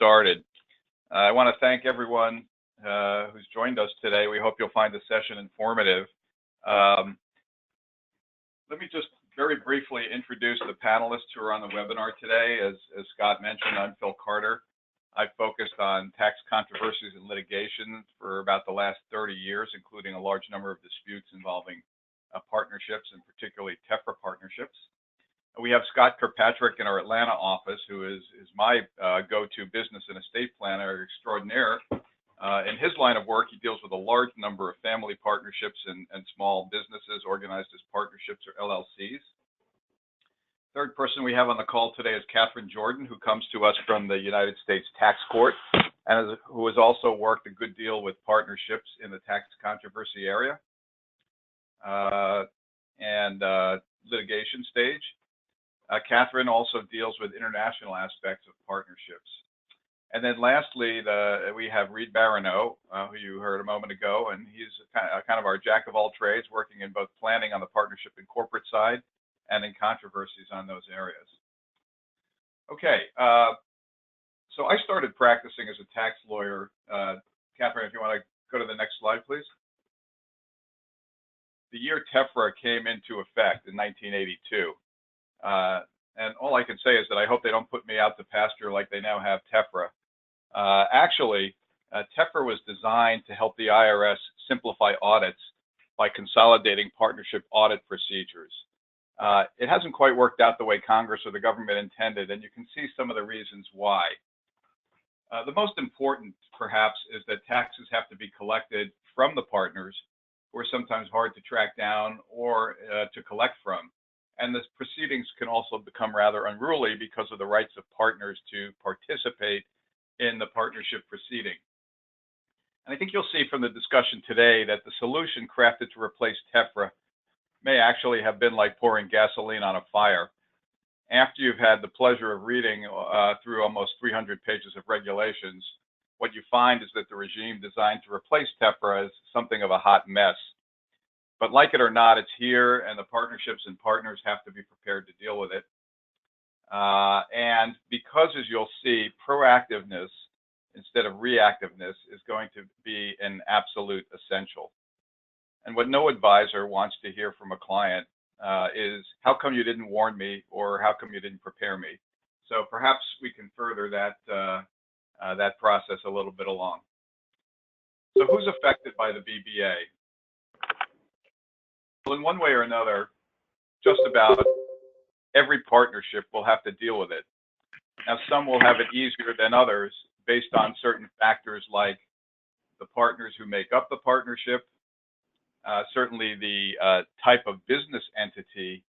started. I want to thank everyone who's joined us today. We hope you'll find the session informative. Let me just very briefly introduce the panelists who are on the webinar today. As Scott mentioned, I'm Phil Karter. I've focused on tax controversies and litigation for about the last 30 years, including a large number of disputes involving partnerships, and particularly TEFRA partnerships. We have Scot Kirkpatrick in our Atlanta office, who is my go-to business and estate planner extraordinaire. In his line of work, he deals with a large number of family partnerships and small businesses organized as partnerships or LLCs. Third person we have on the call today is Katherine Jordan, who comes to us from the United States Tax Court, and who has also worked a good deal with partnerships in the tax controversy area and litigation stage. Katherine also deals with international aspects of partnerships. And then lastly, we have Reid Barrineau, who you heard a moment ago, and he's kind of our jack of all trades, working in both planning on the partnership and corporate side and in controversies on those areas. Okay, so I started practicing as a tax lawyer. Katherine, if you want to go to the next slide, please. The year TEFRA came into effect in 1982. And all I can say is that I hope they don't put me out to pasture like they now have TEFRA. Actually, TEFRA was designed to help the IRS simplify audits by consolidating partnership audit procedures. It hasn't quite worked out the way Congress or the government intended, and you can see some of the reasons why. The most important, perhaps, is that taxes have to be collected from the partners, who are sometimes hard to track down or to collect from. And the proceedings can also become rather unruly because of the rights of partners to participate in the partnership proceeding. And I think you'll see from the discussion today that the solution crafted to replace TEFRA may actually have been like pouring gasoline on a fire. After you've had the pleasure of reading through almost 300 pages of regulations, what you find is that the regime designed to replace TEFRA is something of a hot mess. But like it or not, it's here, and the partnerships and partners have to be prepared to deal with it. And because, as you'll see, proactiveness instead of reactiveness is going to be an absolute essential. And what no advisor wants to hear from a client is, how come you didn't warn me, or how come you didn't prepare me? So perhaps we can further that process a little bit along. So who's affected by the BBA? Well, in one way or another, just about every partnership will have to deal with it. Now, some will have it easier than others based on certain factors like the partners who make up the partnership, certainly the type of business entity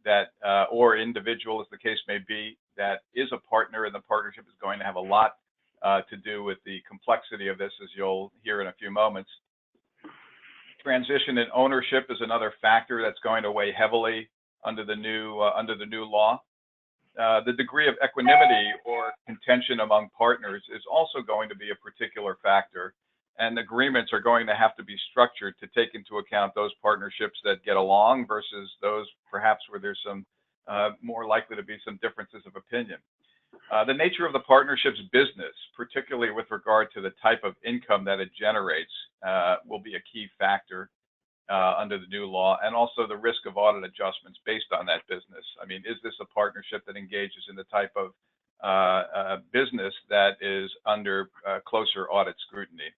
that, or individual, as the case may be, that is a partner in the partnership is going to have a lot to do with the complexity of this, as you'll hear in a few moments. Transition in ownership is another factor that's going to weigh heavily under the new law. The degree of equanimity or contention among partners is also going to be a particular factor, and agreements are going to have to be structured to take into account those partnerships that get along versus those perhaps where there's some more likely to be some differences of opinion. The nature of the partnership's business, particularly with regard to the type of income that it generates, will be a key factor under the new law, and also the risk of audit adjustments based on that business. I mean, is this a partnership that engages in the type of business that is under closer audit scrutiny?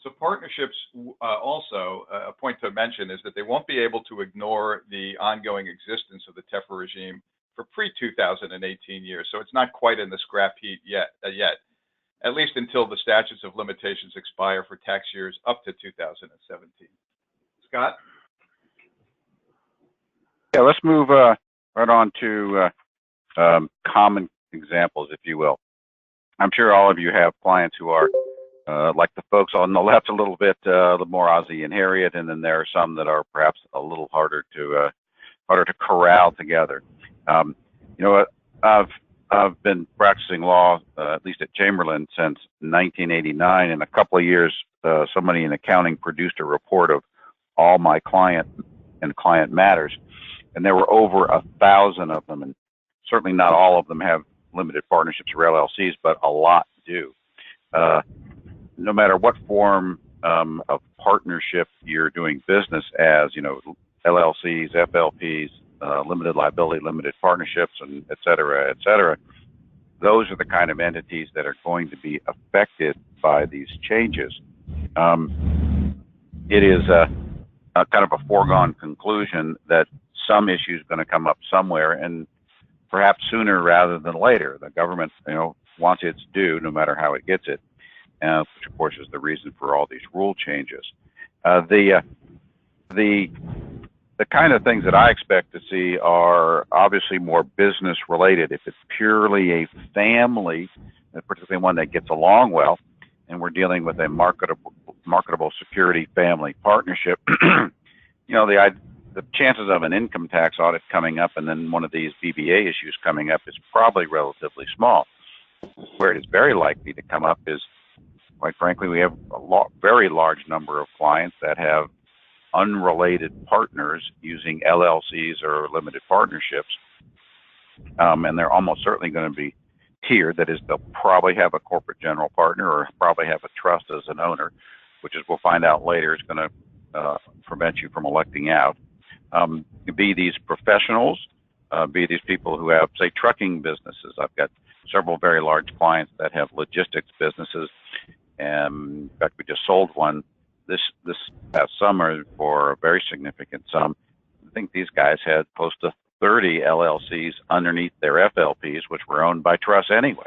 So partnerships also, a point to mention is that they won't be able to ignore the ongoing existence of the TEFRA regime for pre-2018 years. So it's not quite in the scrap heap yet, at least until the statutes of limitations expire for tax years up to 2017. Scott? Yeah, let's move right on to common examples, if you will. I'm sure all of you have clients who are like the folks on the left, a little bit more Ozzie and Harriet, and then there are some that are perhaps a little harder to corral together. You know, I've been practicing law, at least at Chamberlain, since 1989. In a couple of years, somebody in accounting produced a report of all my client matters, and there were over 1,000 of them, and certainly not all of them have limited partnerships or LLCs, but a lot do. No matter what form of partnership you're doing business as, LLCs, FLPs, limited liability, limited partnerships, and et cetera, those are the kind of entities that are going to be affected by these changes. It is a kind of a foregone conclusion that some issue is going to come up somewhere, and perhaps sooner rather than later. The government, wants its due, no matter how it gets it, which of course is the reason for all these rule changes. The kind of things that I expect to see are obviously more business related. If it's purely a family, particularly one that gets along well, and we're dealing with a marketable security family partnership, the chances of an income tax audit coming up and then one of these BBA issues coming up is probably relatively small. Where it is very likely to come up is, quite frankly, we have a very large number of clients that have unrelated partners using LLCs or limited partnerships, and they're almost certainly going to be tiered. That is, they'll probably have a corporate general partner or probably have a trust as an owner, which, as we'll find out later, is going to prevent you from electing out. Be these professionals, be these people who have, say, trucking businesses. I've got several very large clients that have logistics businesses, and in fact, we just sold one this past summer for a very significant sum. I think these guys had close to 30 LLCs underneath their FLPs, which were owned by trusts anyway.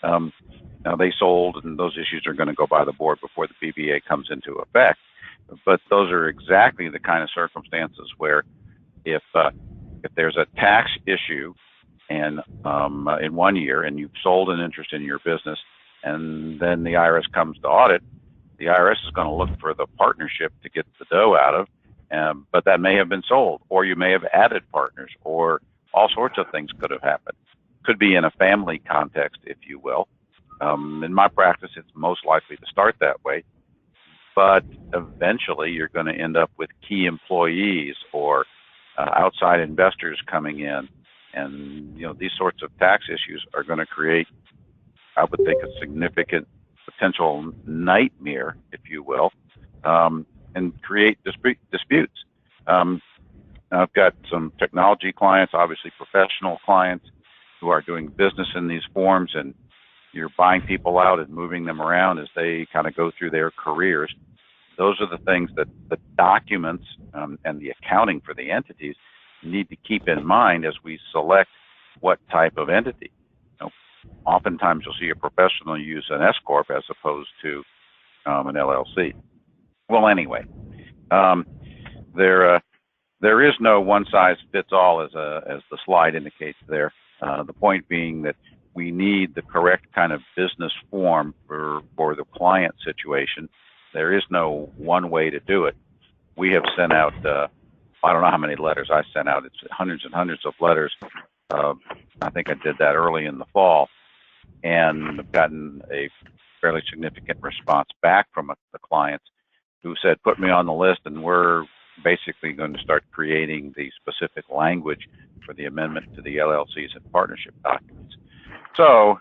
Now they sold, and those issues are going to go by the board before the BBA comes into effect. But those are exactly the kind of circumstances where, if there's a tax issue and in 1 year, and you've sold an interest in your business, and then the IRS comes to audit, the IRS is going to look for the partnership to get the dough out of, but that may have been sold, or you may have added partners, or all sorts of things could have happened. Could be in a family context, if you will. In my practice, it's most likely to start that way, but eventually you're going to end up with key employees or outside investors coming in, and these sorts of tax issues are going to create, I would think, a significant potential nightmare, if you will, and create disputes. I've got some technology clients, obviously professional clients, who are doing business in these forms, and you're buying people out and moving them around as they kind of go through their careers. Those are the things that the documents and the accounting for the entities need to keep in mind as we select what type of entity. Oftentimes you'll see a professional use an S corp as opposed to an LLC. Well, anyway, there is no one size fits all, as the slide indicates there. The point being that we need the correct kind of business form for the client situation. There is no one way to do it. We have sent out, I don't know how many letters I sent out. It's hundreds and hundreds of letters. I think I did that early in the fall, and I've gotten a fairly significant response back from the clients who said, put me on the list, and we're basically going to start creating the specific language for the amendment to the LLCs and partnership documents. So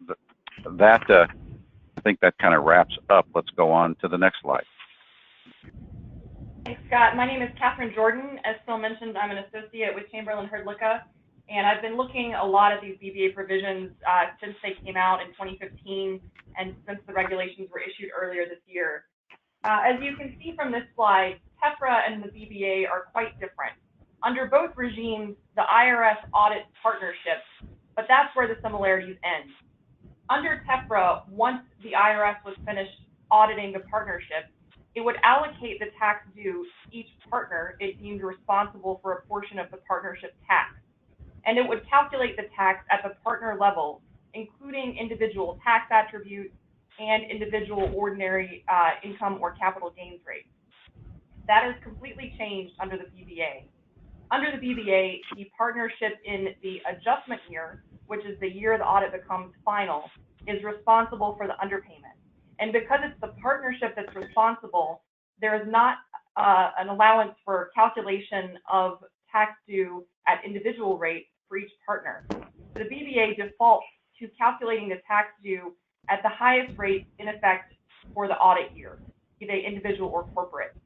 I think that kind of wraps up. Let's go on to the next slide. Thanks, Scott. My name is Katherine Jordan. As Phil mentioned, I'm an associate with Chamberlain Hrdlicka, and I've been looking a lot at these BBA provisions since they came out in 2015 and since the regulations were issued earlier this year. As you can see from this slide, TEFRA and the BBA are quite different. Under both regimes, the IRS audits partnerships, but that's where the similarities end. Under TEFRA, once the IRS was finished auditing the partnership, it would allocate the tax due to each partner it deemed responsible for a portion of the partnership tax. And it would calculate the tax at the partner level, including individual tax attributes and individual ordinary income or capital gains rates. That has completely changed under the BBA. Under the BBA, the partnership in the adjustment year, which is the year the audit becomes final, is responsible for the underpayment. And because it's the partnership that's responsible, there is not an allowance for calculation of tax due at individual rates for each partner. the BBA defaults to calculating the tax due at the highest rate in effect for the audit year, be they individual or corporate.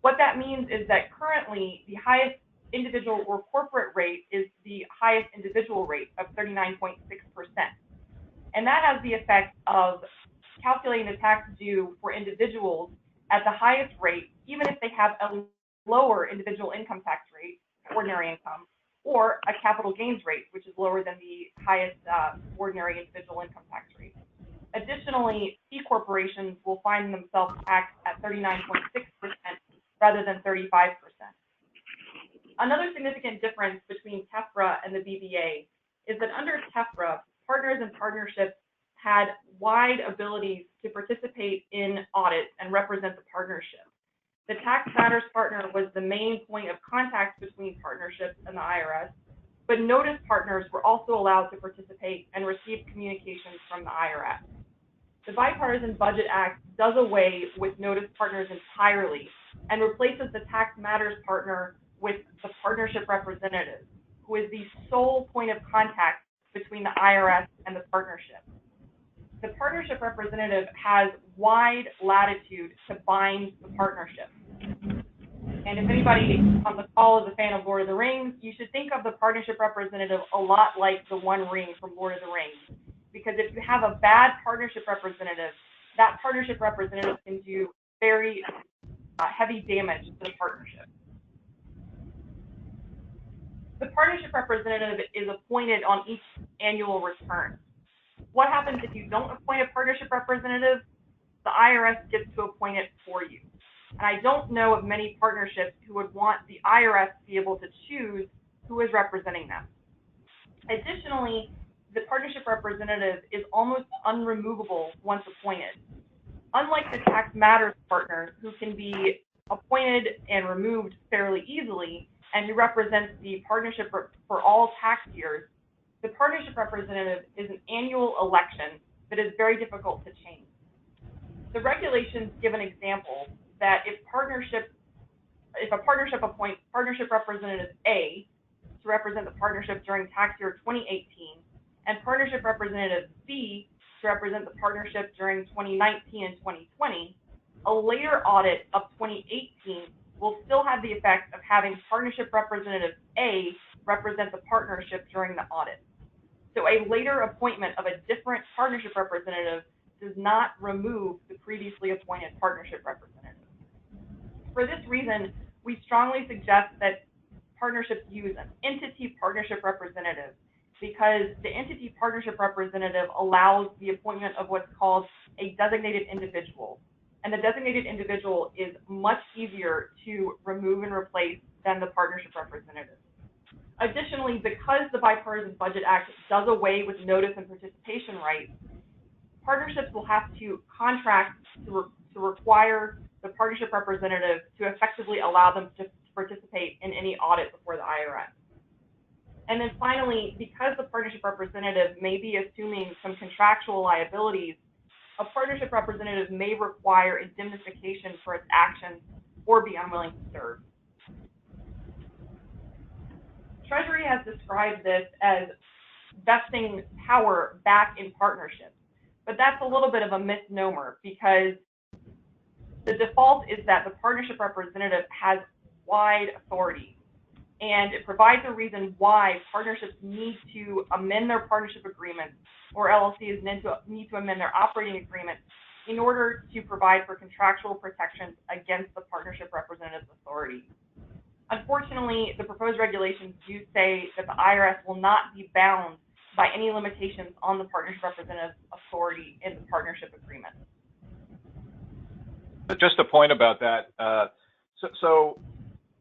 What that means is that currently the highest individual or corporate rate is the highest individual rate of 39.6%. And that has the effect of calculating the tax due for individuals at the highest rate, even if they have a lower individual income tax rate, ordinary income, or a capital gains rate, which is lower than the highest ordinary individual income tax rate. Additionally, C corporations will find themselves taxed at 39.6% rather than 35%. Another significant difference between TEFRA and the BBA is that under TEFRA, partners and partnerships had wide abilities to participate in audits and represent the partnership. The tax matters partner was the main point of contact between partnerships and the IRS, but notice partners were also allowed to participate and receive communications from the IRS. The Bipartisan Budget Act does away with notice partners entirely and replaces the tax matters partner with the partnership representative, who is the sole point of contact between the IRS and the partnership. The partnership representative has wide latitude to bind the partnership. And if anybody on the call is a fan of Lord of the Rings, you should think of the partnership representative a lot like the One Ring from Lord of the Rings. Because if you have a bad partnership representative, that partnership representative can do very heavy damage to the partnership. The partnership representative is appointed on each annual return. What happens if you don't appoint a partnership representative? The IRS gets to appoint it for you. And I don't know of many partnerships who would want the IRS to be able to choose who is representing them. Additionally, the partnership representative is almost unremovable once appointed. Unlike the tax matters partner, who can be appointed and removed fairly easily, and who represents the partnership for all tax years, the partnership representative is an annual election that is very difficult to change. The regulations give an example that if a partnership appoints partnership representative A to represent the partnership during tax year 2018, and partnership representative B to represent the partnership during 2019 and 2020, a later audit of 2018 will still have the effect of having partnership representative A represent the partnership during the audit. So a later appointment of a different partnership representative does not remove the previously appointed partnership representative. For this reason, we strongly suggest that partnerships use an entity partnership representative, because the entity partnership representative allows the appointment of what's called a designated individual. And the designated individual is much easier to remove and replace than the partnership representative. Additionally, because the Bipartisan Budget Act does away with notice and participation rights, partnerships will have to contract to require the partnership representative to effectively allow them to participate in any audit before the IRS. And then finally, because the partnership representative may be assuming some contractual liabilities, a partnership representative may require indemnification for its actions or be unwilling to serve. Treasury has described this as vesting power back in partnerships, but that's a little bit of a misnomer, because the default is that the partnership representative has wide authority, and it provides a reason why partnerships need to amend their partnership agreements, or LLCs need to amend their operating agreements in order to provide for contractual protections against the partnership representative's authority. Unfortunately, the proposed regulations do say that the IRS will not be bound by any limitations on the partnership representative's authority in the partnership agreement. Just a point about that. So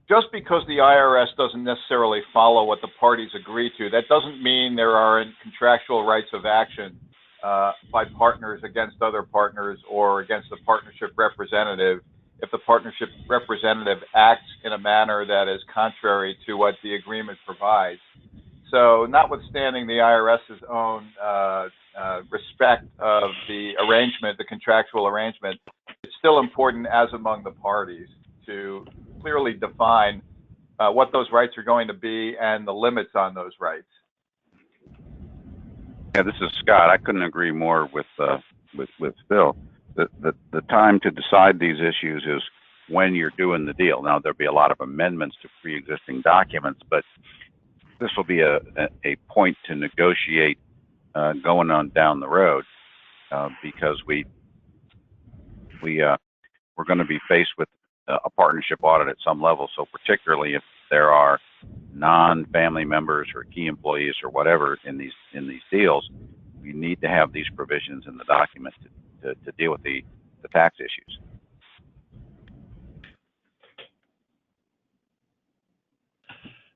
just because the IRS doesn't necessarily follow what the parties agree to, that doesn't mean there aren't contractual rights of action by partners against other partners or against the partnership representative if the partnership representative acts in a manner that is contrary to what the agreement provides. So notwithstanding the IRS's own respect of the arrangement, the contractual arrangement, it's still important as among the parties to clearly define what those rights are going to be and the limits on those rights. Yeah, this is Scott. I couldn't agree more with Phil. The time to decide these issues is when you're doing the deal. Now, there'll be a lot of amendments to pre-existing documents, but this will be a point to negotiate going on down the road because we're going to be faced with a partnership audit at some level. So particularly if there are non-family members or key employees or whatever in these deals, we need to have these provisions in the document to deal with the tax issues.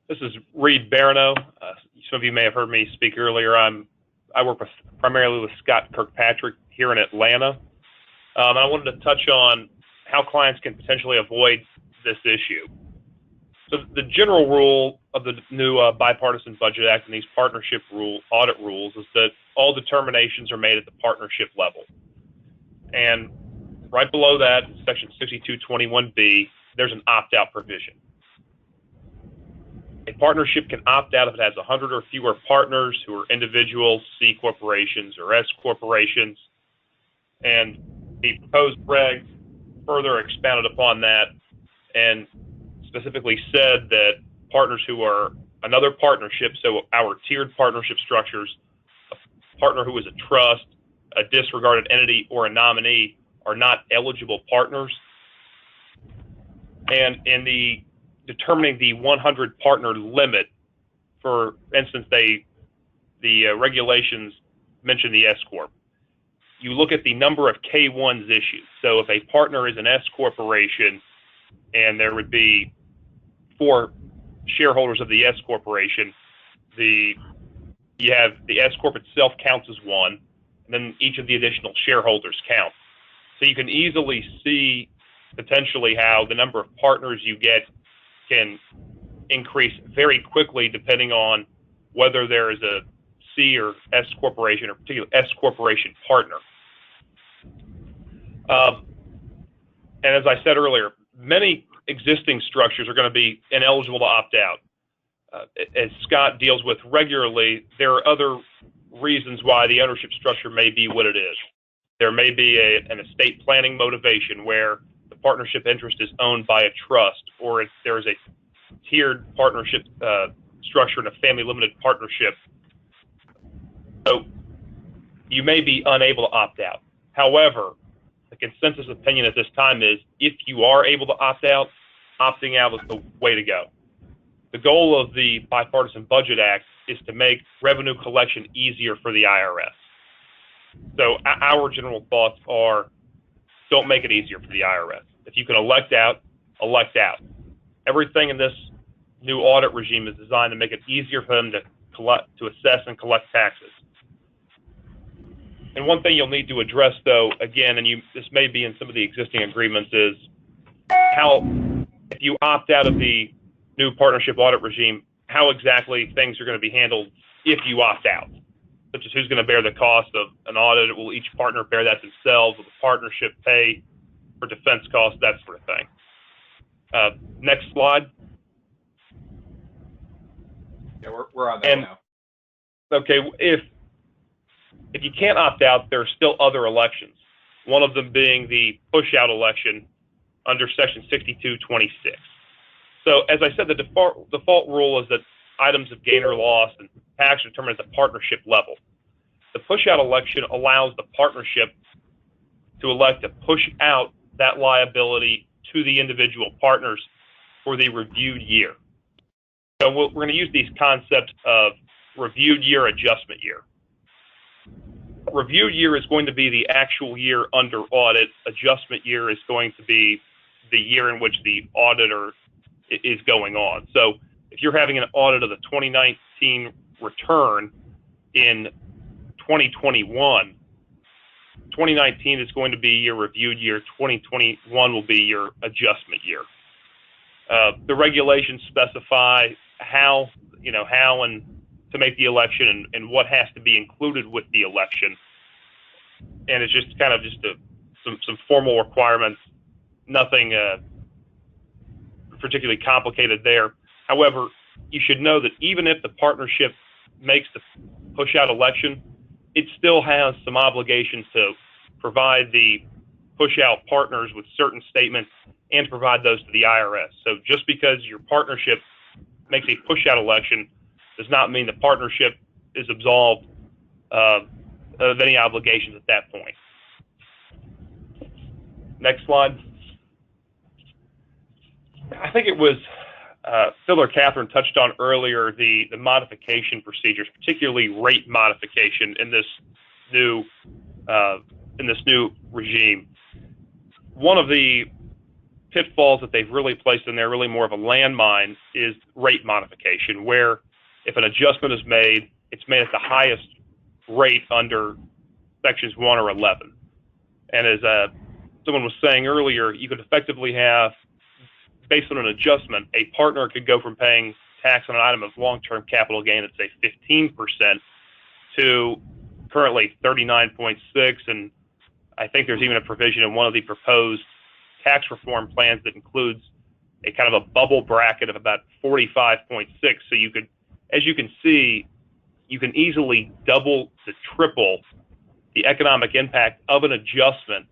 This is Reid Barrineau. Some of you may have heard me speak earlier. I work primarily with Scot Kirkpatrick here in Atlanta. And I wanted to touch on how clients can potentially avoid this issue. So the general rule of the new Bipartisan Budget Act and these partnership audit rules is that all determinations are made at the partnership level. And right below that, section 6221B, there's an opt-out provision. A partnership can opt out if it has 100 or fewer partners who are individuals, C corporations, or S corporations. And the proposed regs further expounded upon that and specifically said that partners who are another partnership, so our tiered partnership structures, a partner who is a trust, a disregarded entity, or a nominee are not eligible partners. And in the determining the 100 partner limit, for instance, the regulations mention the S corp. You look at the number of K1s issued. So if a partner is an S corporation and there would be 4 shareholders of the S corporation, you have the S corp itself counts as 1, and then each of the additional shareholders count. So you can easily see potentially how the number of partners you get can increase very quickly depending on whether there is a C or S corporation or particular S corporation partner. And as I said earlier, many existing structures are going to be ineligible to opt out. As Scott deals with regularly, there are other reasons why the ownership structure may be what it is. There may be an estate planning motivation where the partnership interest is owned by a trust, or if there is a tiered partnership structure in a family limited partnership. So you may be unable to opt out. However, the consensus opinion at this time is if you are able to opt out, opting out is the way to go. The goal of the Bipartisan Budget Act is to make revenue collection easier for the IRS. So our general thoughts are, don't make it easier for the IRS. If you can elect out, elect out. Everything in this new audit regime is designed to make it easier for them to assess and collect taxes. And one thing you'll need to address, though, again, and this may be in some of the existing agreements, is how, if you opt out of the new partnership audit regime, how exactly things are going to be handled if you opt out, such as who's going to bear the cost of an audit. Will each partner bear that themselves? Will the partnership pay for defense costs, that sort of thing? Next slide. Yeah, we're on that now. Okay, if you can't opt out, there are still other elections. One of them being the push-out election under Section 6226. So, as I said, the default rule is that items of gain or loss and tax are determined at the partnership level. The push-out election allows the partnership to elect to push out that liability to the individual partners for the reviewed year. So we're going to use these concepts of reviewed year, adjustment year. Reviewed year is going to be the actual year under audit. Adjustment year is going to be the year in which the auditor is going on. So if you're having an audit of the 2019 return in 2021, 2019 is going to be your reviewed year. 2021 will be your adjustment year. The regulations specify how and to make the election and what has to be included with the election. And it's just kind of some formal requirements, nothing particularly complicated there. However, you should know that even if the partnership makes the push-out election, it still has some obligations to provide the push-out partners with certain statements and provide those to the IRS. So just because your partnership makes a push-out election does not mean the partnership is absolved of any obligations at that point. Next slide. I think it was Phil or Katherine touched on earlier the modification procedures, particularly rate modification in this new regime. One of the pitfalls that they've really placed in there, really more of a landmine, is rate modification, where if an adjustment is made, it's made at the highest rate under sections 1 or 11. And as someone was saying earlier, you could effectively have, based on an adjustment, a partner could go from paying tax on an item of long-term capital gain at, say, 15% to currently 39.6%, and I think there's even a provision in one of the proposed tax reform plans that includes a kind of a bubble bracket of about 45.6. So you could, as you can see, you can easily double to triple the economic impact of an adjustment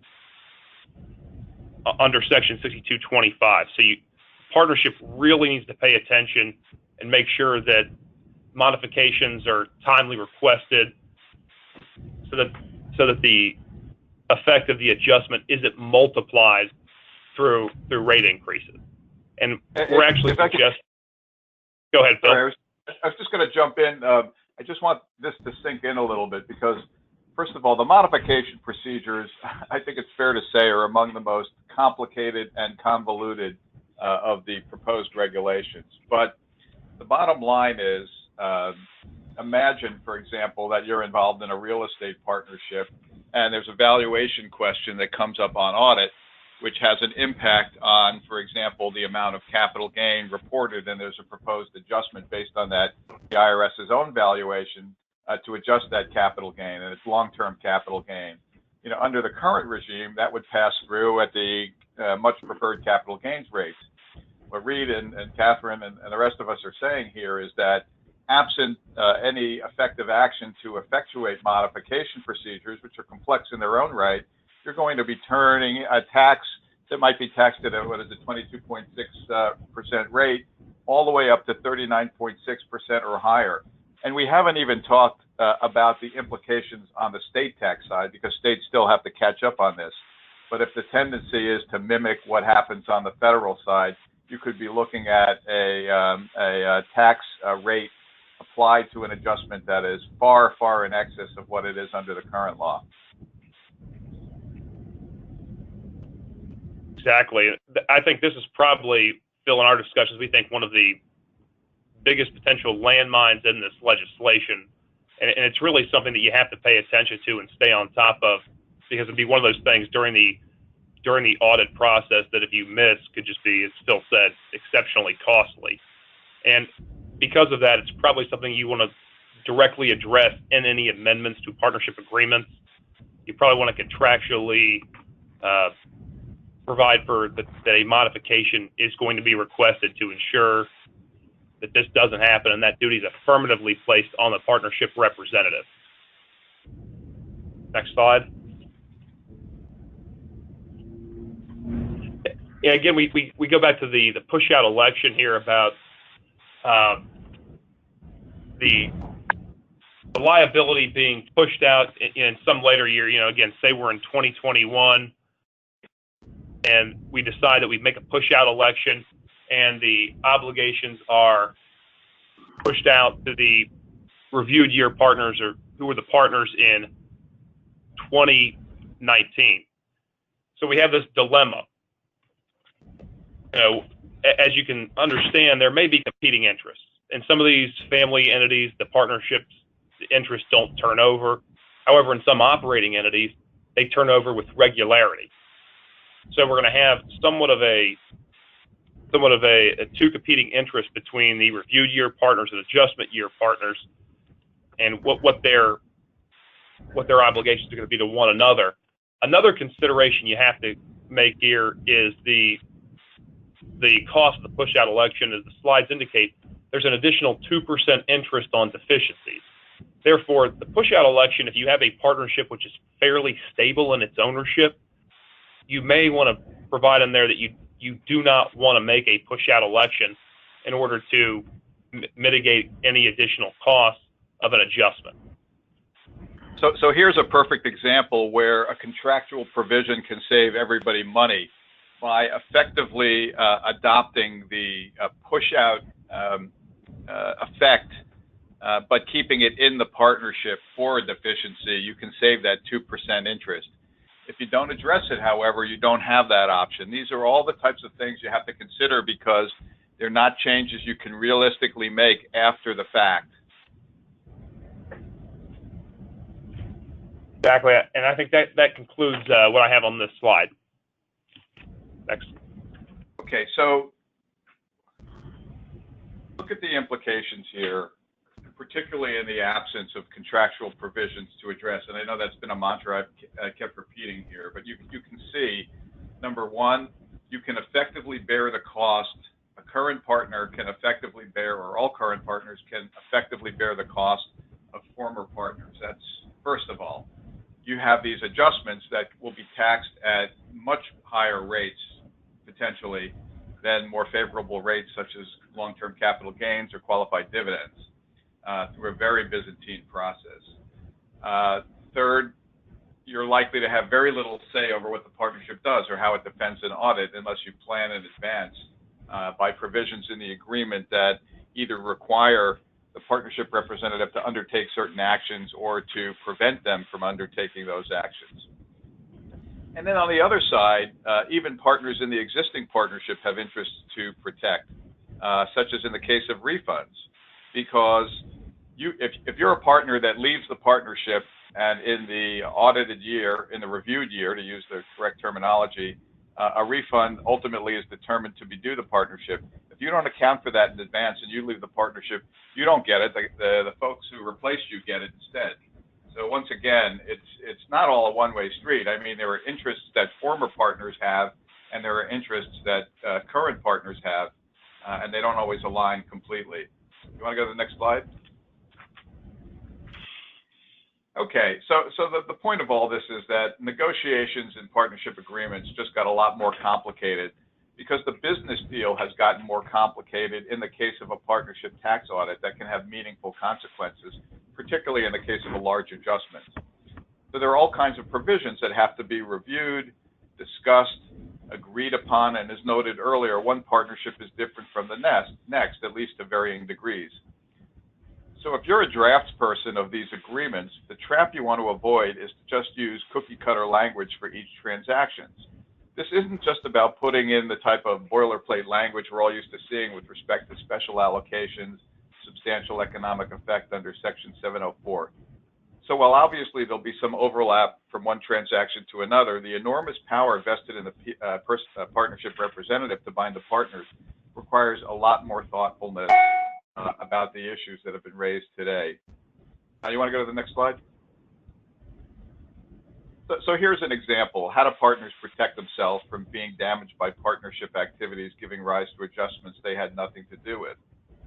under Section 6225. So partnership really needs to pay attention and make sure that modifications are timely requested so that the effect of the adjustment isn't multiplied through rate increases. And we're actually go ahead, Phil. Sorry, I was just going to jump in. I just want this to sink in a little bit because, first of all, the modification procedures, I think it's fair to say, are among the most complicated and convoluted of the proposed regulations. But the bottom line is, imagine, for example, that you're involved in a real estate partnership and there's a valuation question that comes up on audit, which has an impact on, for example, the amount of capital gain reported, and there's a proposed adjustment based on that, the IRS's own valuation to adjust that capital gain, and it's long-term capital gain. You know, under the current regime, that would pass through at the much preferred capital gains rates. What Reid and Katherine and the rest of us are saying here is that absent any effective action to effectuate modification procedures, which are complex in their own right, you're going to be turning a tax that might be taxed at a 22.6% rate all the way up to 39.6% or higher. And we haven't even talked about the implications on the state tax side, because states still have to catch up on this. But if the tendency is to mimic what happens on the federal side, you could be looking at a tax rate applied to an adjustment that is far, far in excess of what it is under the current law. Exactly. I think this is probably, Phil, in our discussions, we think one of the biggest potential landmines in this legislation. And it's really something that you have to pay attention to and stay on top of, because it'd be one of those things during the audit process that if you miss could just be, as Phil said, exceptionally costly. And because of that, it's probably something you want to directly address in any amendments to partnership agreements. You probably want to contractually provide for that a modification is going to be requested to ensure that this doesn't happen, and that duty is affirmatively placed on the partnership representative. Next slide. Yeah, again, we go back to the push-out election here about the liability being pushed out in some later year. You know, again, say we're in 2021 and we decide that we make a push-out election and the obligations are pushed out to the reviewed year partners, or who were the partners in 2019. So we have this dilemma. You know, as you can understand, there may be competing interests. In some of these family entities, the partnerships, the interests don't turn over. However, in some operating entities, they turn over with regularity. So we're going to have somewhat of a two competing interests between the reviewed year partners and adjustment year partners, and what their obligations are going to be to one another. Another consideration you have to make here is the cost of the push-out election. As the slides indicate, there's an additional 2% interest on deficiencies. Therefore, the push-out election, if you have a partnership which is fairly stable in its ownership, you may want to provide in there that you do not want to make a push-out election in order to mitigate any additional costs of an adjustment. So here's a perfect example where a contractual provision can save everybody money by effectively adopting the push-out effect, but keeping it in the partnership for a deficiency. You can save that 2% interest. If you don't address it, however, you don't have that option. These are all the types of things you have to consider because they're not changes you can realistically make after the fact. Exactly, and I think that concludes what I have on this slide. Next. Okay, so look at the implications here, particularly in the absence of contractual provisions to address. And I know that's been a mantra I've kept repeating here, but you can see, number one, you can effectively bear the cost. A current partner can effectively bear, or all current partners can effectively bear the cost of former partners. That's first of all. You have these adjustments that will be taxed at much higher rates, potentially, than more favorable rates such as long-term capital gains or qualified dividends through a very Byzantine process. Third, you're likely to have very little say over what the partnership does or how it defends an audit unless you plan in advance by provisions in the agreement that either require the partnership representative to undertake certain actions or to prevent them from undertaking those actions. And then on the other side, even partners in the existing partnership have interests to protect, such as in the case of refunds, because if you're a partner that leaves the partnership and in the audited year, in the reviewed year, to use the correct terminology, a refund ultimately is determined to be due the partnership. If you don't account for that in advance and you leave the partnership, you don't get it. The folks who replaced you get it instead. So once again, it's not all a one-way street. I mean, there are interests that former partners have, and there are interests that current partners have, and they don't always align completely. You want to go to the next slide? Okay, so the point of all this is that negotiations and partnership agreements just got a lot more complicated because the business deal has gotten more complicated in the case of a partnership tax audit that can have meaningful consequences, particularly in the case of a large adjustment. So there are all kinds of provisions that have to be reviewed, discussed, agreed upon, and as noted earlier, one partnership is different from the next, at least to varying degrees. So if you're a draftsperson of these agreements, the trap you want to avoid is to just use cookie-cutter language for each transaction. This isn't just about putting in the type of boilerplate language we're all used to seeing with respect to special allocations, substantial economic effect under Section 704. So while obviously there'll be some overlap from one transaction to another, the enormous power vested in the partnership representative to bind the partners requires a lot more thoughtfulness about the issues that have been raised today. Now, you want to go to the next slide? So here's an example. How do partners protect themselves from being damaged by partnership activities giving rise to adjustments they had nothing to do with?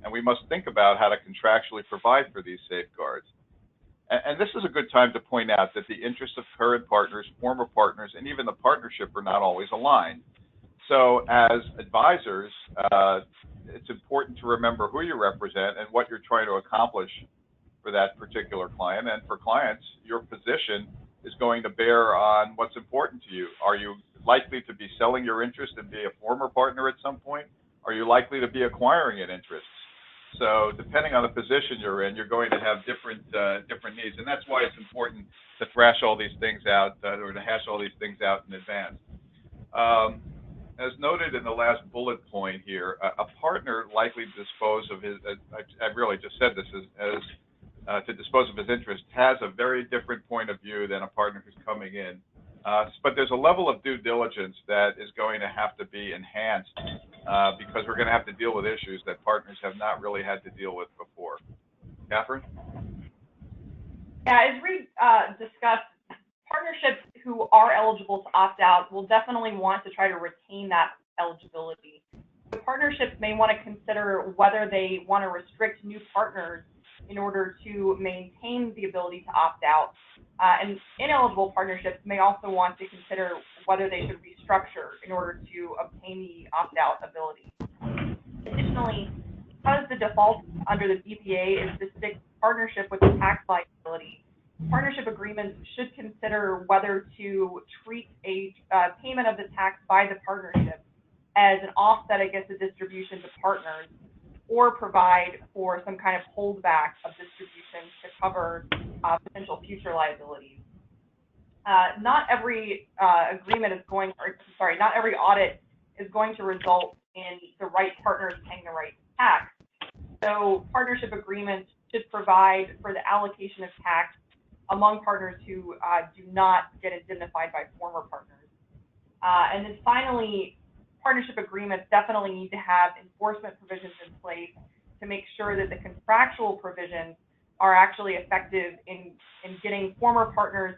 And we must think about how to contractually provide for these safeguards. And this is a good time to point out that the interests of current partners, former partners, and even the partnership are not always aligned. So as advisors, it's important to remember who you represent and what you're trying to accomplish for that particular client. And for clients, your position is going to bear on what's important to you. Are you likely to be selling your interest and be a former partner at some point? Are you likely to be acquiring an interest? So depending on the position you're in, you're going to have different needs. And that's why it's important to thrash all these things out or to hash all these things out in advance. As noted in the last bullet point here, a partner likely to dispose of his, I've really just said this, to dispose of his interest has a very different point of view than a partner who's coming in. But there's a level of due diligence that is going to have to be enhanced because we're going to have to deal with issues that partners have not really had to deal with before. Katherine? Yeah, as Reid discussed, partnerships who are eligible to opt out will definitely want to try to retain that eligibility. The partnerships may want to consider whether they want to restrict new partners in order to maintain the ability to opt out. And ineligible partnerships may also want to consider whether they should restructure in order to obtain the opt-out ability. Additionally, because the default under the BBA is to stick partnership with the tax liability, partnership agreements should consider whether to treat a payment of the tax by the partnership as an offset against the distribution to partners, or provide for some kind of holdback of distributions to cover potential future liabilities. Not every agreement is going, or sorry, not every audit is going to result in the right partners paying the right tax. So partnership agreements should provide for the allocation of tax among partners who do not get indemnified by former partners. And then finally, partnership agreements definitely need to have enforcement provisions in place to make sure that the contractual provisions are actually effective in getting former partners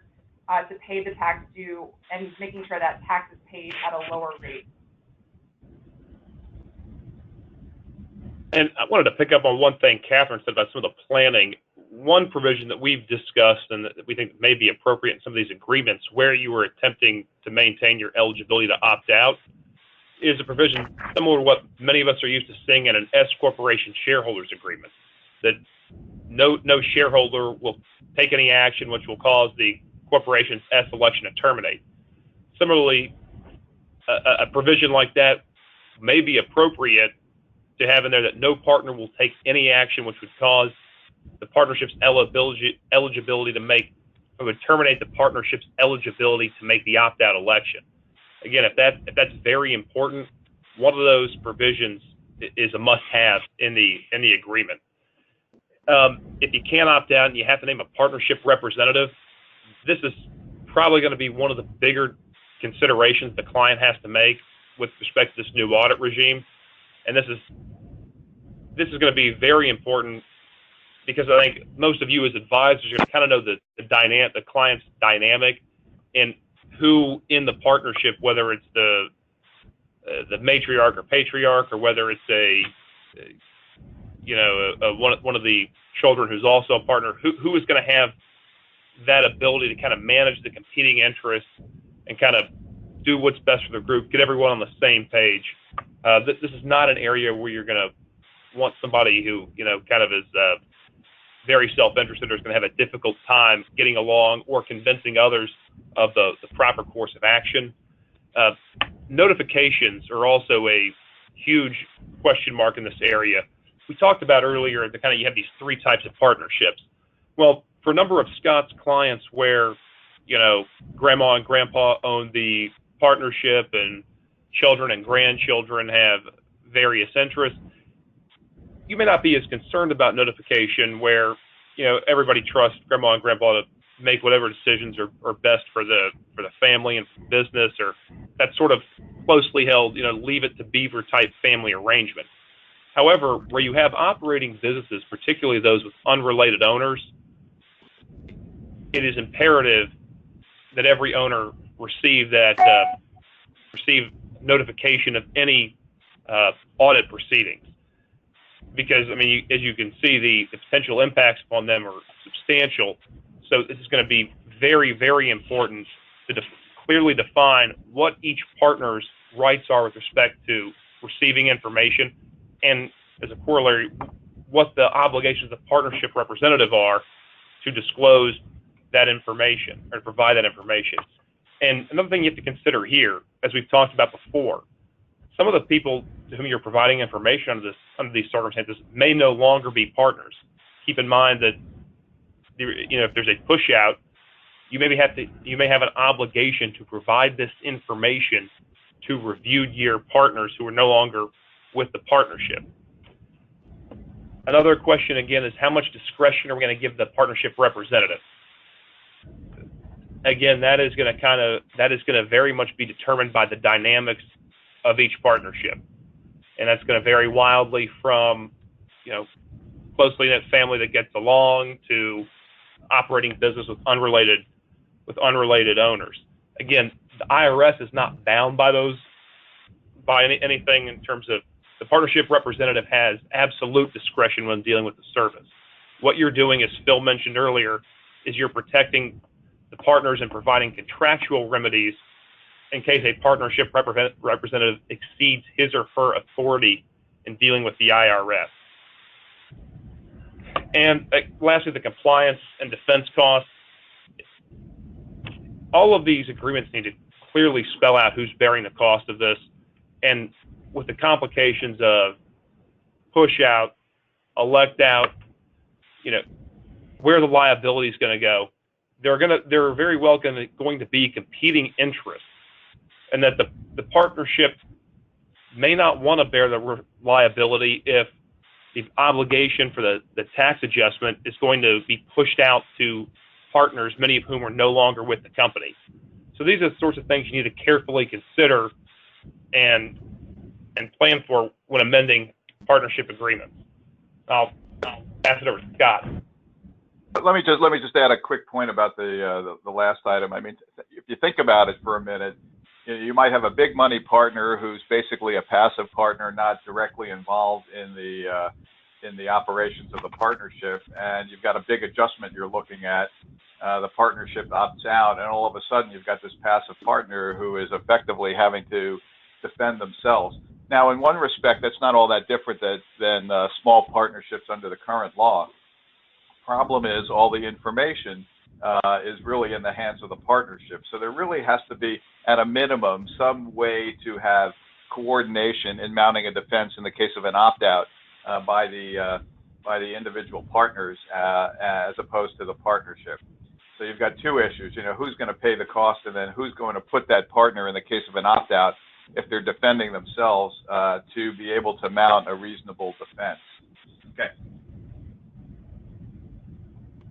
to pay the tax due and making sure that tax is paid at a lower rate. And I wanted to pick up on one thing Katherine said about some of the planning. One provision that we've discussed and that we think may be appropriate in some of these agreements where you were attempting to maintain your eligibility to opt out is a provision similar to what many of us are used to seeing in an S corporation shareholders agreement, that no shareholder will take any action which will cause the corporation's S election to terminate. Similarly, a provision like that may be appropriate to have in there, that no partner will take any action which would cause the partnership's eligibility to make, or would terminate the partnership's eligibility to make the opt-out election. Again, if that's very important, one of those provisions is a must-have in the agreement. If you can't opt out and you have to name a partnership representative, this is probably going to be one of the bigger considerations the client has to make with respect to this new audit regime. And this is going to be very important because I think most of you as advisors are going to kind of know the client's dynamic and who in the partnership, whether it's the matriarch or patriarch, or whether it's one of the children who's also a partner, who is going to have that ability to kind of manage the competing interests and kind of do what's best for the group, get everyone on the same page. This is not an area where you're going to want somebody who, kind of is very self-interested or is going to have a difficult time getting along or convincing others of the proper course of action. Notifications are also a huge question mark in this area. We talked about earlier that kind of you have these three types of partnerships. Well, for a number of Scot's clients where, grandma and grandpa own the partnership and children and grandchildren have various interests, you may not be as concerned about notification where, everybody trusts grandma and grandpa to make whatever decisions are best for the family and for business, or that sort of closely held, leave it to beaver type family arrangement. However, where you have operating businesses, particularly those with unrelated owners, it is imperative that every owner receive notification of any audit proceedings. Because, as you can see, the potential impacts upon them are substantial. So this is going to be very, very important to clearly define what each partner's rights are with respect to receiving information, and as a corollary, what the obligations of the partnership representative are to disclose that information or provide that information. And another thing you have to consider here, as we've talked about before, some of the people to whom you're providing information under these circumstances may no longer be partners. Keep in mind that if there's a push out, you may have an obligation to provide this information to reviewed year partners who are no longer with the partnership. Another question again is, how much discretion are we going to give the partnership representative? Again, that is going to very much be determined by the dynamics of each partnership, and that's going to vary wildly from closely knit family that gets along to operating business with unrelated owners. Again, the IRS is not bound by anything in terms of the partnership representative has absolute discretion when dealing with the service. What you're doing, as Phil mentioned earlier, is you're protecting the partners and providing contractual remedies in case a partnership representative exceeds his or her authority in dealing with the IRS. And lastly, the compliance and defense costs. All of these agreements need to clearly spell out who's bearing the cost of this. And with the complications of push out, elect out, where the liability is going to go, there are very well going to be competing interests, and that the partnership may not want to bear the liability if the obligation for the tax adjustment is going to be pushed out to partners, many of whom are no longer with the company. So these are the sorts of things you need to carefully consider and plan for when amending partnership agreements. I'll pass it over to Scott. Let me just add a quick point about the last item. I mean, if you think about it for a minute, you might have a big money partner who's basically a passive partner, not directly involved in the operations of the partnership, and you've got a big adjustment you're looking at. The partnership opts out, and all of a sudden you've got this passive partner who is effectively having to defend themselves. Now, in one respect, that's not all that different than small partnerships under the current law. Problem is, all the information is really in the hands of the partnership. So there really has to be, at a minimum, some way to have coordination in mounting a defense in the case of an opt-out by the individual partners as opposed to the partnership. So you've got two issues. Who's going to pay the cost, and then who's going to put that partner in the case of an opt-out if they're defending themselves to be able to mount a reasonable defense. Okay.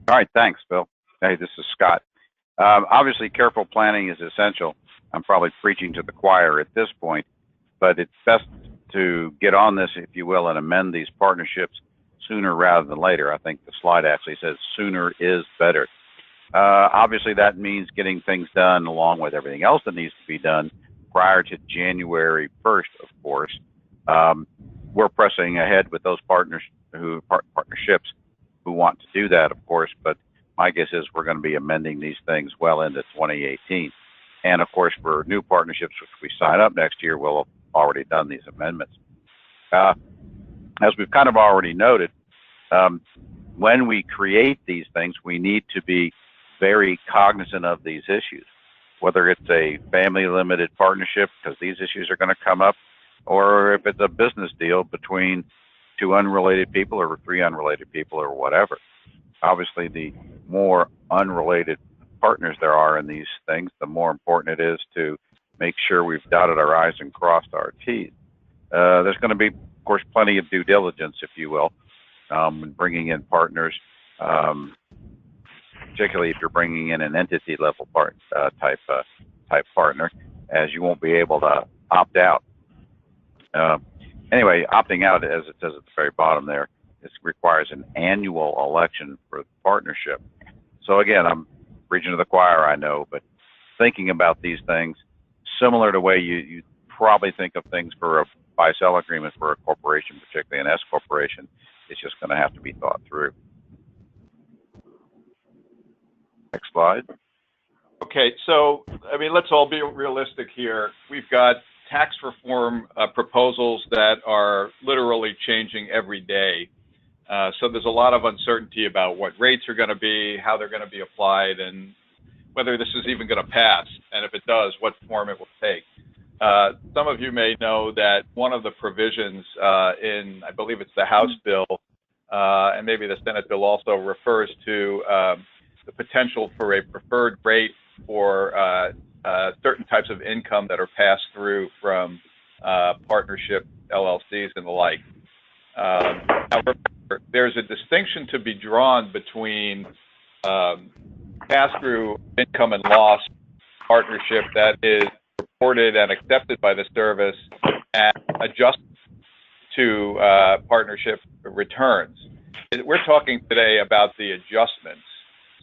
All right, thanks, Bill. Hey, this is Scott. Obviously, careful planning is essential. I'm probably preaching to the choir at this point, but it's best to get on this, if you will, and amend these partnerships sooner rather than later. I think the slide actually says sooner is better. Obviously, that means getting things done along with everything else that needs to be done prior to January 1st, of course. We're pressing ahead with those partnerships who want to do that, of course, but my guess is we're going to be amending these things well into 2018. And of course, for new partnerships, which we sign up next year, we'll have already done these amendments. As we've kind of already noted, when we create these things, we need to be very cognizant of these issues, whether it's a family limited partnership, because these issues are going to come up, or if it's a business deal between two unrelated people or three unrelated people or whatever. Obviously, the more unrelated partners there are in these things, the more important it is to make sure we've dotted our I's and crossed our T's. There's going to be, of course, plenty of due diligence, if you will, in bringing in partners, particularly if you're bringing in an entity level type partner, as you won't be able to opt out. Anyway, opting out, as it says at the very bottom there, it requires an annual election for the partnership. So again, I'm preaching to the choir, I know, but thinking about these things, similar to the way you probably think of things for a buy-sell agreement for a corporation, particularly an S corporation, it's just going to have to be thought through. Next slide. Okay, so, I mean, let's all be realistic here. We've got tax reform proposals that are literally changing every day. So there's a lot of uncertainty about what rates are going to be, how they're going to be applied, and whether this is even going to pass, and if it does, what form it will take. Some of you may know that one of the provisions in, I believe it's the House bill, and maybe the Senate bill also, refers to the potential for a preferred rate for certain types of income that are passed through from partnership LLCs and the like. However, there's a distinction to be drawn between pass-through income and loss partnership that is reported and accepted by the service and adjusted to partnership returns. We're talking today about the adjustments.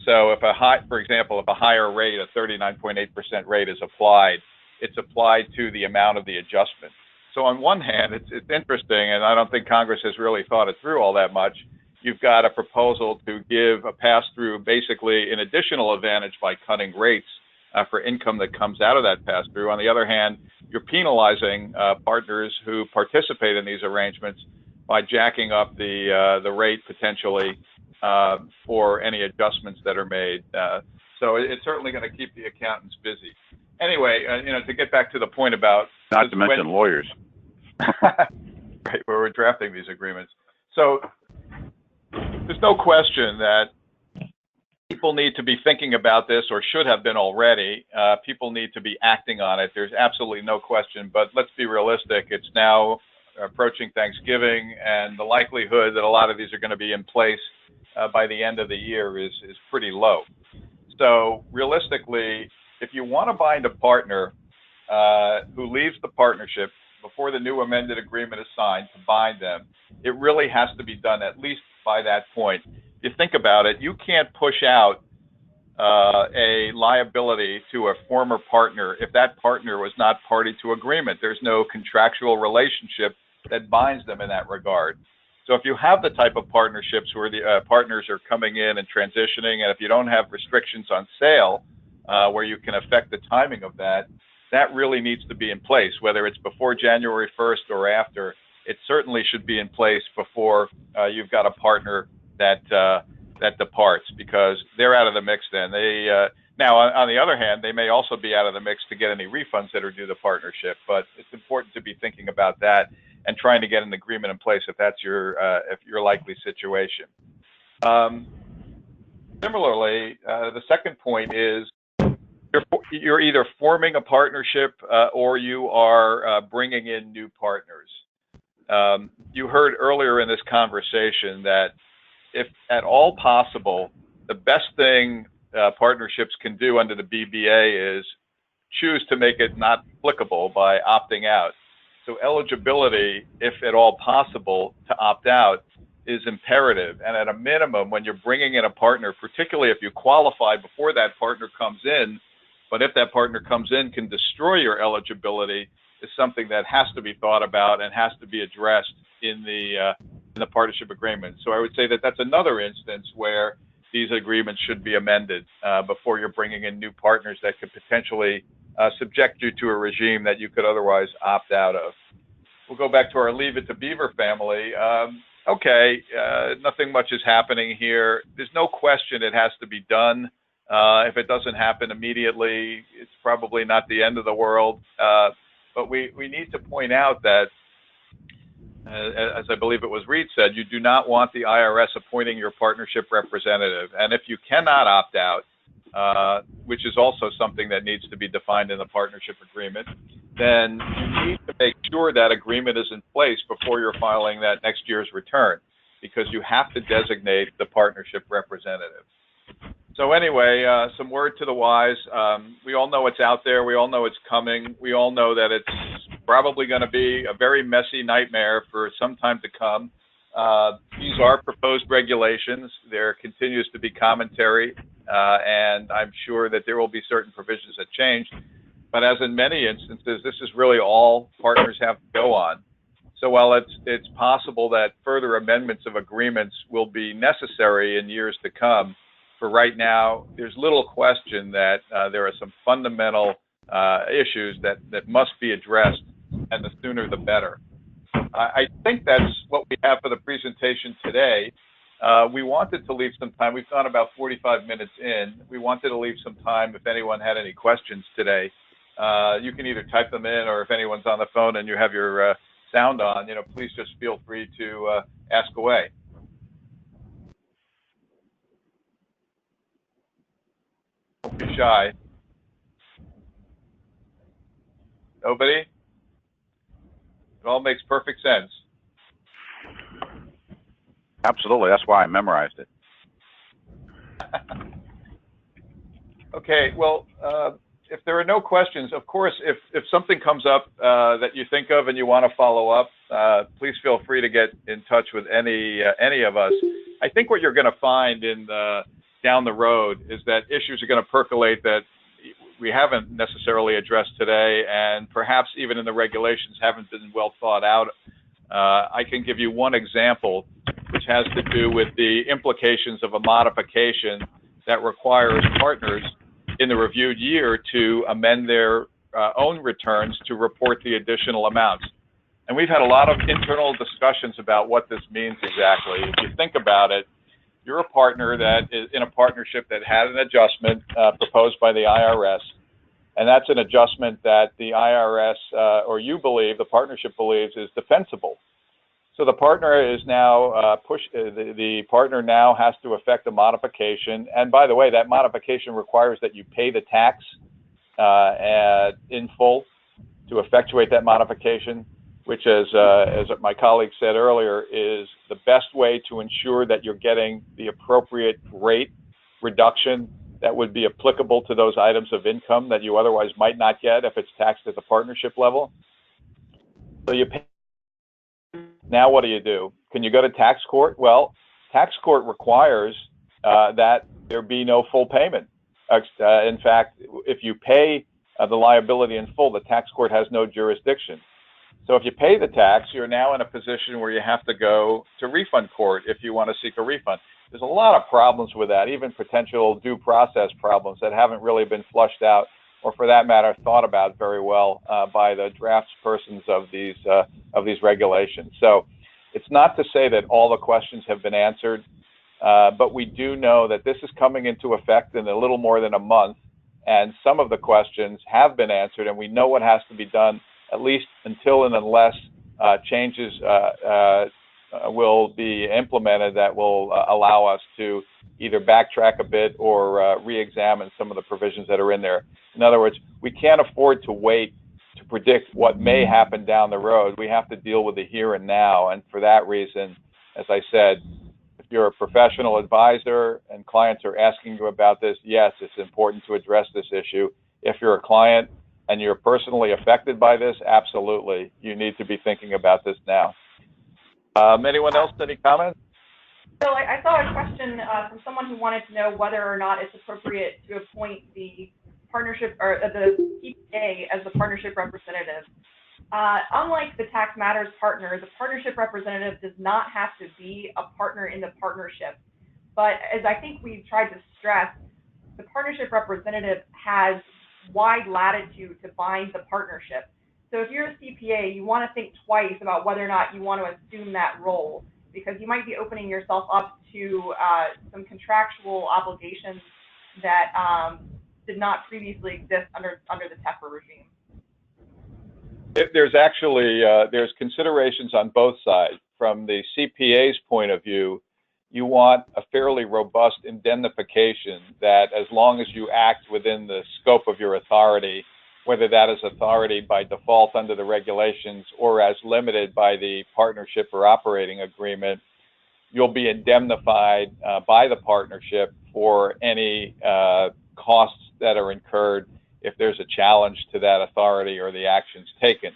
So if for example, if a higher rate, a 39.8% rate is applied, it's applied to the amount of the adjustment. So on one hand, it's interesting, and I don't think Congress has really thought it through all that much. you've got a proposal to give a pass-through, basically an additional advantage by cutting rates for income that comes out of that pass-through. On the other hand, you're penalizing partners who participate in these arrangements by jacking up the rate potentially for any adjustments that are made. So it's certainly going to keep the accountants busy. Anyway, to get back to the point about not to mention lawyers, right, where we're drafting these agreements. So there's no question that people need to be thinking about this, or should have been already. People need to be acting on it. There's absolutely no question. But let's be realistic. It's now approaching Thanksgiving, and the likelihood that a lot of these are going to be in place by the end of the year is pretty low. So realistically, if you want to bind a partner who leaves the partnership before the new amended agreement is signed to bind them, it really has to be done at least by that point. If you think about it, you can't push out a liability to a former partner if that partner was not party to agreement. There's no contractual relationship that binds them in that regard. So if you have the type of partnerships where the partners are coming in and transitioning, and if you don't have restrictions on sale where you can affect the timing of that, that really needs to be in place, whether it's before January 1st or after. It certainly should be in place before you've got a partner that departs, because they're out of the mix then. Now, on the other hand, they may also be out of the mix to get any refunds that are due the partnership, but it's important to be thinking about that and trying to get an agreement in place if that's your likely situation. Similarly, the second point is you're either forming a partnership or you are bringing in new partners. You heard earlier in this conversation that if at all possible, the best thing partnerships can do under the BBA is choose to make it not applicable by opting out. So eligibility, if at all possible, to opt out is imperative. And at a minimum, when you're bringing in a partner, particularly if you qualify before that partner comes in, but if that partner comes in can destroy your eligibility, is something that has to be thought about and has to be addressed in the partnership agreement. So I would say that that's another instance where these agreements should be amended before you're bringing in new partners that could potentially subject you to a regime that you could otherwise opt out of. We'll go back to our Leave It to Beaver family. Nothing much is happening here. There's no question it has to be done. If it doesn't happen immediately, it's probably not the end of the world. But we need to point out that, as I believe it was Reid said, you do not want the IRS appointing your partnership representative. And if you cannot opt out, which is also something that needs to be defined in the partnership agreement, then you need to make sure that agreement is in place before you're filing that next year's return, because you have to designate the partnership representative. So anyway, some word to the wise. We all know it's out there. We all know it's coming. We all know that it's probably going to be a very messy nightmare for some time to come. These are proposed regulations. There continues to be commentary, and I'm sure that there will be certain provisions that change. But as in many instances, this is really all partners have to go on. So while it's possible that further amendments of agreements will be necessary in years to come, for right now, there's little question that there are some fundamental issues that must be addressed, and the sooner the better. I think that's what we have for the presentation today. We wanted to leave some time. We've gone about 45 minutes in. We wanted to leave some time if anyone had any questions today. You can either type them in, or if anyone's on the phone and you have your sound on, please just feel free to ask away. Don't be shy. Nobody? It all makes perfect sense. Absolutely. That's why I memorized it. Okay. Well, if there are no questions, of course, if something comes up that you think of and you want to follow up, please feel free to get in touch with any of us. I think what you're going to find down the road is that issues are going to percolate that we haven't necessarily addressed today, and perhaps even in the regulations haven't been well thought out. I can give you one example which has to do with the implications of a modification that requires partners in the reviewed year to amend their own returns to report the additional amounts. And we've had a lot of internal discussions about what this means exactly. If you think about it, you're a partner that is in a partnership that had an adjustment proposed by the IRS, and that's an adjustment that the IRS or you believe, the partnership believes, is defensible. So the partner is now the partner now has to effect a modification, and by the way, that modification requires that you pay the tax in full to effectuate that modification, which, as my colleague said earlier, is the best way to ensure that you're getting the appropriate rate reduction that would be applicable to those items of income that you otherwise might not get if it's taxed at the partnership level. So you pay. Now what do? Can you go to tax court? Well, tax court requires that there be no full payment. In fact, if you pay the liability in full, the tax court has no jurisdiction. So if you pay the tax, you're now in a position where you have to go to refund court if you want to seek a refund. There's a lot of problems with that, even potential due process problems that haven't really been flushed out, or for that matter, thought about very well by the draftspersons of these regulations. So it's not to say that all the questions have been answered, but we do know that this is coming into effect in a little more than a month, and some of the questions have been answered, and we know what has to be done, at least until and unless changes will be implemented that will allow us to either backtrack a bit or re-examine some of the provisions that are in there. In other words, we can't afford to wait to predict what may happen down the road. We have to deal with the here and now, and for that reason, as I said, if you're a professional advisor and clients are asking you about this, yes, it's important to address this issue. If you're a client and you're personally affected by this, absolutely, you need to be thinking about this now. Anyone else, any comments? So I saw a question from someone who wanted to know whether or not it's appropriate to appoint the partnership or the BBA as the partnership representative. Unlike the tax matters partner, the partnership representative does not have to be a partner in the partnership. But as I think we've tried to stress, the partnership representative has wide latitude to bind the partnership. So if you're a CPA, you want to think twice about whether or not you want to assume that role, because you might be opening yourself up to some contractual obligations that did not previously exist under the TEFRA regime. There's actually there's considerations on both sides. From the CPA's point of view, you want a fairly robust indemnification that, as long as you act within the scope of your authority, whether that is authority by default under the regulations or as limited by the partnership or operating agreement, you'll be indemnified by the partnership for any costs that are incurred if there's a challenge to that authority or the actions taken.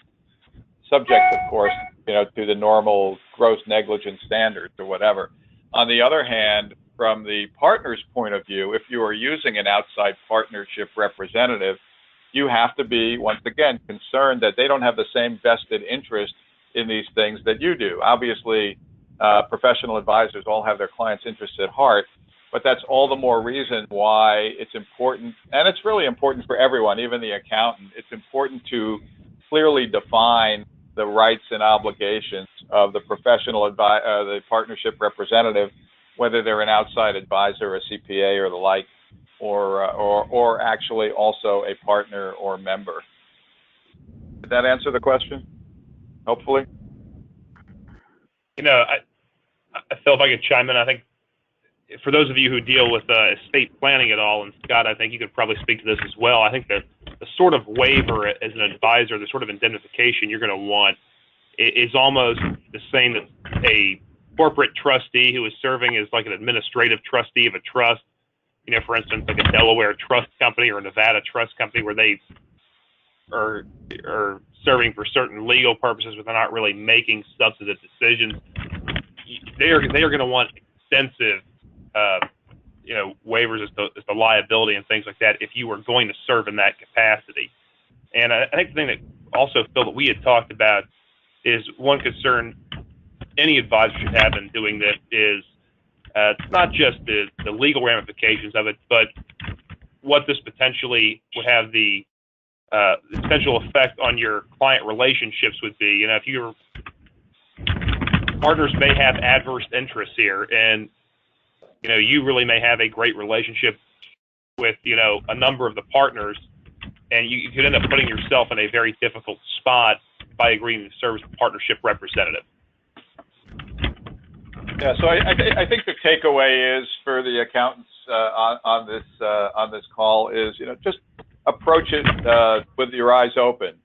Subject, of course, to the normal gross negligence standards or whatever. On the other hand, from the partner's point of view, if you are using an outside partnership representative, you have to be, once again, concerned that they don't have the same vested interest in these things that you do. Obviously, professional advisors all have their clients' interests at heart, but that's all the more reason why it's important, and it's really important for everyone, even the accountant. It's important to clearly define the rights and obligations of the the partnership representative, whether they're an outside advisor, a CPA, or the like, or actually also a partner or member. Did that answer the question? Hopefully. Phil, if I could chime in, I think for those of you who deal with estate planning at all, and Scott, I think you could probably speak to this as well. I think the sort of waiver as an advisor, the sort of indemnification you're going to want is almost the same as a corporate trustee who is serving as like an administrative trustee of a trust. For instance, like a Delaware trust company or a Nevada trust company, where they are serving for certain legal purposes, but they're not really making substantive decisions. They are going to want extensive, waivers as to liability and things like that if you were going to serve in that capacity. And I think the thing that also, Phil, that we had talked about is one concern any advisor should have in doing this is not just the legal ramifications of it, but what this potentially would have the potential effect on your client relationships would be. You know, if your partners may have adverse interests here, and you know, you really may have a great relationship with, you know, a number of the partners, and you could end up putting yourself in a very difficult spot by agreeing to serve as a partnership representative. Yeah, so I think the takeaway is for the accountants on this call is, you know, just approach it with your eyes open.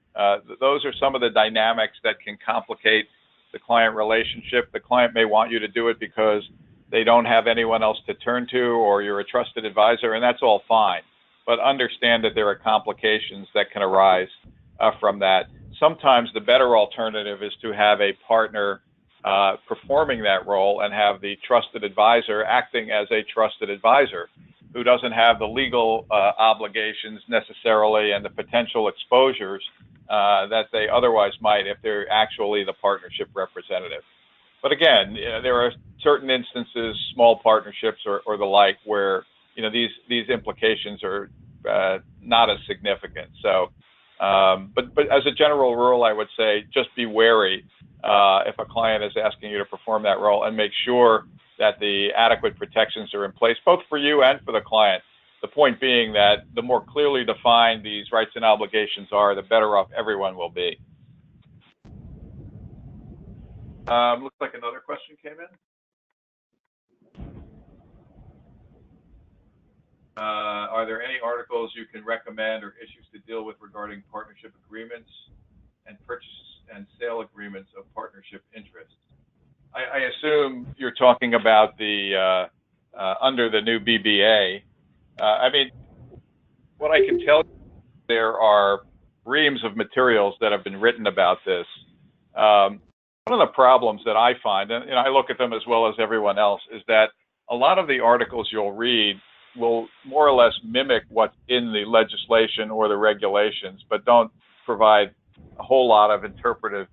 Those are some of the dynamics that can complicate the client relationship. The client may want you to do it because they don't have anyone else to turn to, or you're a trusted advisor, and that's all fine. But understand that there are complications that can arise from that. Sometimes the better alternative is to have a partner performing that role and have the trusted advisor acting as a trusted advisor who doesn't have the legal obligations necessarily and the potential exposures that they otherwise might if they're actually the partnership representative. But again, you know, there are certain instances, small partnerships or the like, where, you know, these implications are not as significant. So, but as a general rule, I would say just be wary if a client is asking you to perform that role, and make sure that the adequate protections are in place, both for you and for the client. The point being that the more clearly defined these rights and obligations are, the better off everyone will be. Looks like another question came in. Are there any articles you can recommend or issues to deal with regarding partnership agreements and purchase and sale agreements of partnership interests? I assume you're talking about the under the new BBA. I mean, what I can tell you, there are reams of materials that have been written about this. One of the problems that I find, and I look at them as well as everyone else, is that a lot of the articles you'll read will more or less mimic what's in the legislation or the regulations, but don't provide a whole lot of interpretive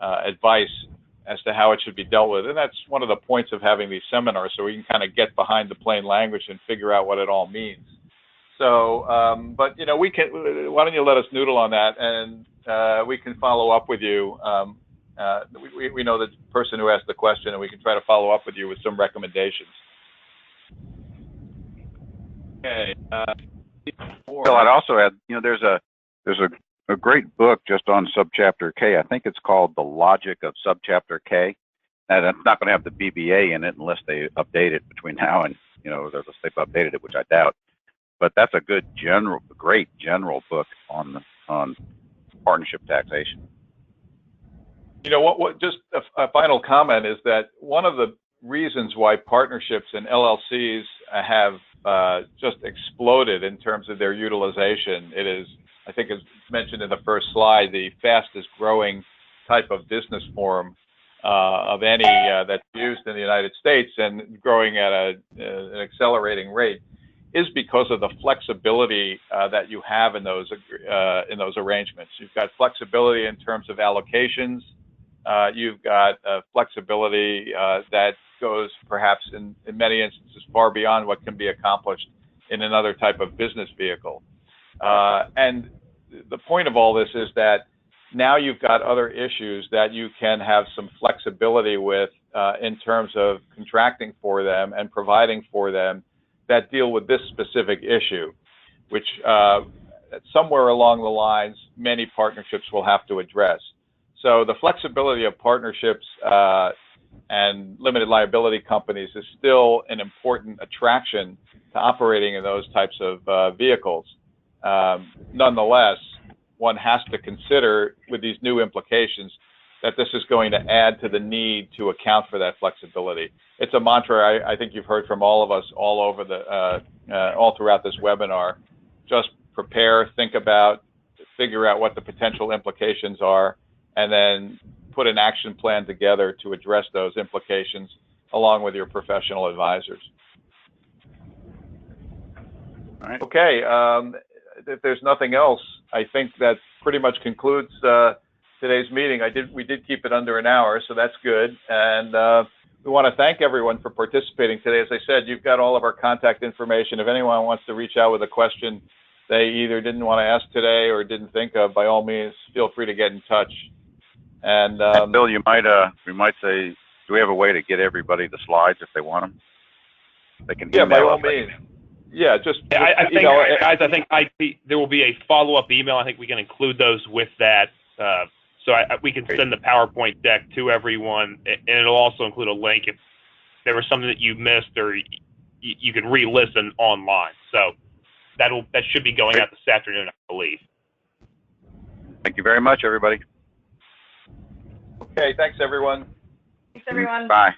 advice as to how it should be dealt with. And that's one of the points of having these seminars, so we can kind of get behind the plain language and figure out what it all means. So, but, you know, why don't you let us noodle on that, and we can follow up with you. We know the person who asked the question, and we can try to follow up with you with some recommendations. Okay. Bill, I'd also add, you know, there's a great book just on subchapter K. I think it's called The Logic of Subchapter K. And it's not going to have the BBA in it unless they update it between now and, you know, unless they've updated it, which I doubt. But that's a great general book on partnership taxation. You know what? Just a final comment is that one of the reasons why partnerships and LLCs have just exploded in terms of their utilization. It is, I think, as mentioned in the first slide, the fastest growing type of business form of any that's used in the United States, and growing at an accelerating rate, is because of the flexibility that you have in those arrangements. You've got flexibility in terms of allocations. You've got flexibility that goes perhaps in many instances far beyond what can be accomplished in another type of business vehicle. And the point of all this is that now you've got other issues that you can have some flexibility with in terms of contracting for them and providing for them that deal with this specific issue, which somewhere along the lines many partnerships will have to address. So the flexibility of partnerships and limited liability companies is still an important attraction to operating in those types of vehicles. Nonetheless, one has to consider with these new implications that this is going to add to the need to account for that flexibility. It's a mantra I think you've heard from all of us all over all throughout this webinar. Just prepare, think about, figure out what the potential implications are, and then put an action plan together to address those implications along with your professional advisors. All right. Okay, if there's nothing else, I think that pretty much concludes today's meeting. We did keep it under an hour, so that's good. And we want to thank everyone for participating today. As I said, you've got all of our contact information. If anyone wants to reach out with a question they either didn't want to ask today or didn't think of, by all means, feel free to get in touch. And Bill, we might say, do we have a way to get everybody the slides if they want them? They can email by all us. means. Yeah, just I think, guys, I think there will be a follow-up email. I think we can include those with that. So we can send the PowerPoint deck to everyone, and it'll also include a link if there was something that you missed, or you can re-listen online. So that should be going out this afternoon, I believe. Thank you very much, everybody. Okay, thanks, everyone. Thanks, everyone. Bye.